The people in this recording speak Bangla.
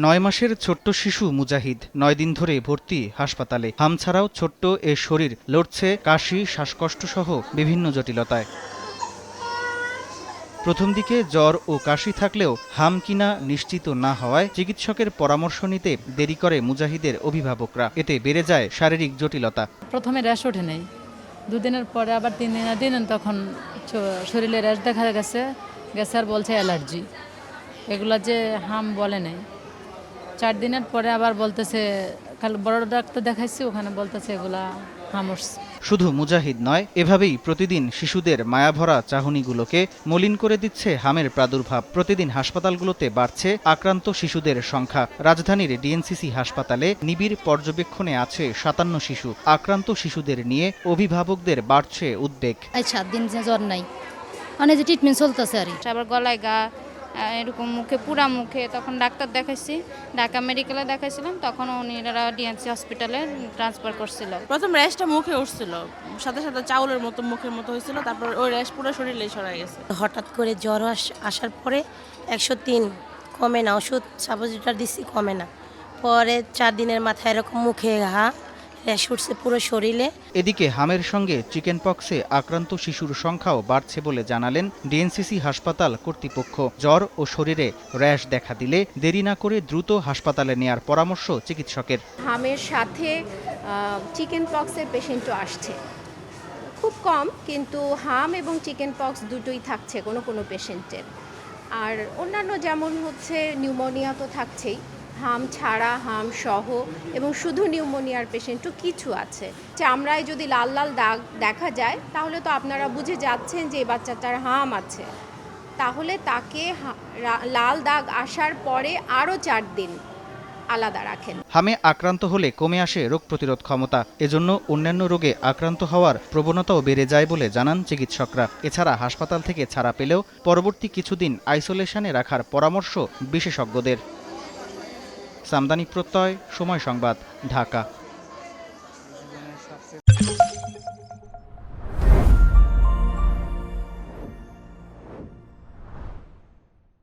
9 মাসের ছোট্ট শিশু মুজাহিদ 9 দিন ধরে ভর্তি হাসপাতালে। হাম ছাড়াও ছোট্ট এ শরীর লড়ছে কাশি, শ্বাসকষ্ট সহ বিভিন্ন জটিলতায়। প্রথম দিকে জ্বর ও কাশি থাকলেও হাম কিনা নিশ্চিত না হওয়ায় চিকিৎসকের পরামর্শ নিতে দেরি করে মুজাহিদের অভিভাবকরা। এতে বেড়ে যায় শারীরিক জটিলতা। প্রথমে র্যাশ ওঠে নাই, দুদিনের পরে আবার 3 দিন তখন শরীরে র্যাশ দেখা গেছে আর বলছে অ্যালার্জি। এগুলা যে হাম বলে নাই। 4 দিনের পরে আবার বলতেছে, কাল বড় ডাক্তার দেখাইছি, ওখানে বলতেছে এগুলা হামস। শুধু মুজাহিদ নয়, এভাবেই প্রতিদিন শিশুদের মায়াভরা চাহনিগুলোকে মলিন করে দিচ্ছে হামের প্রাদুর্ভাব। প্রতিদিন হাসপাতালগুলোতে বাড়ছে আক্রান্ত শিশুদের সংখ্যা। রাজধানীর ডিএনসিসি হাসপাতালে নিবিড় পর্যবেক্ষণে আছে 57 শিশু। আক্রান্ত শিশুদের নিয়ে অভিভাবকদের বাড়ছে উদ্বেগ। 7 দিন জ্বর নাই, মানে যে ট্রিটমেন্ট চলতেছে আর আবার গলায় ঘা, এরকম মুখে পুরা মুখে। তখন ডাক্তার দেখাইছি, ঢাকা মেডিকেলে দেখাইছিলাম, তখন উনিরা ডিএনসি হসপিটালে ট্রান্সফার করছিল। প্রথম র্যাশটা মুখে উঠছিল, সাথে সাথে চাউলের মতো মুখের মতো হয়েছিল, তারপর ওই র্যাশ পুরো শরীরে ছড়াই গেছে। হঠাৎ করে জ্বর আসার পরে 103 কমে না, ওষুধ সাপোজিটর দিচ্ছি কমে না, পরে 4 দিনের মাথায় এরকম মুখে ঘা, র্যাশ উঠছে পুরো শরীরে। এদিকে হামের সঙ্গে চিকেন পক্সে আক্রান্ত শিশুর সংখ্যাও বাড়ছে বলে জানালেন ডিএনসিসি হাসপাতাল কর্তৃপক্ষ। জ্বর ও শরীরে র্যাশ দেখা দিলে দেরি না করে দ্রুত হাসপাতালে নেয়ার পরামর্শ চিকিৎসকের। হামের সাথে চিকেন পক্সের পেশেন্টও আসছে, খুব কম, কিন্তু হাম এবং চিকেন পক্স দুটোই থাকছে কোনো পেশেন্টের। আর অন্যান্য যেমন হচ্ছে নিউমোনিয়া তো থাকছেই, হাম ছাড়া, হাম সহ এবং শুধু নিউমোনিয়ার পেশেন্টও কিছু আছে। চামড়ায় যদি লাল লাল দাগ দেখা যায়, তাহলে তো আপনারা বুঝে যাচ্ছেন যে এই বাচ্চাটার হাম আছে। তাহলে তাকে লাল দাগ আসার পরে আরও 4 দিন আলাদা রাখেন। হামে আক্রান্ত হলে কমে আসে রোগ প্রতিরোধ ক্ষমতা। এজন্য অন্যান্য রোগে আক্রান্ত হওয়ার প্রবণতাও বেড়ে যায় বলে জানান চিকিৎসকরা। এছাড়া হাসপাতাল থেকে ছাড়া পেলেও পরবর্তী কিছুদিন আইসোলেশনে রাখার পরামর্শ বিশেষজ্ঞদের। সামদানি প্রত্যয়, সময় সংবাদ, ঢাকা।